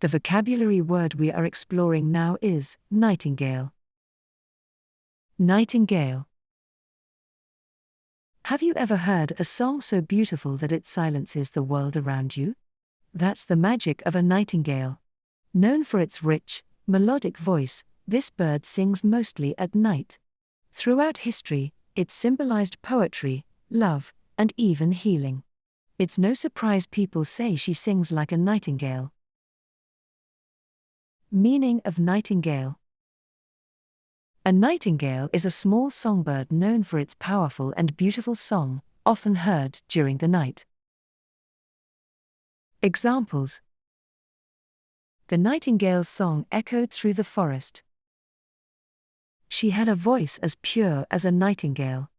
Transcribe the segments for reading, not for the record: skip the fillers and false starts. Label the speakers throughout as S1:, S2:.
S1: The vocabulary word we are exploring now is nightingale. Nightingale. Have you ever heard a song so beautiful that it silences the world around you? That's the magic of a nightingale. Known for its rich, melodic voice, this bird sings mostly at night. Throughout history, it symbolized poetry, love, and even healing. It's no surprise people say she sings like a nightingale. Meaning of nightingale. A nightingale is a small songbird known for its powerful and beautiful song, often heard during the night. Examples. The nightingale's song echoed through the forest. She had a voice as pure as a nightingale.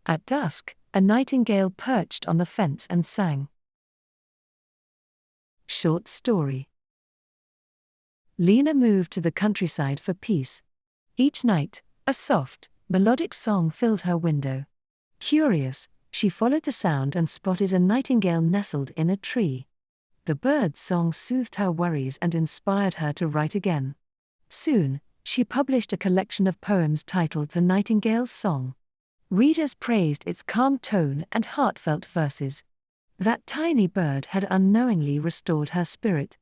S1: At dusk, a nightingale perched on the fence and sang. Short story. Lena moved to the countryside for peace. Each night, a soft, melodic song filled her window. Curious, she followed the sound and spotted a nightingale nestled in a tree. The bird's song soothed her worries and inspired her to write again. Soon, she published a collection of poems titled The Nightingale's Song. Readers praised its calm tone and heartfelt verses. That tiny bird had unknowingly restored her spirit.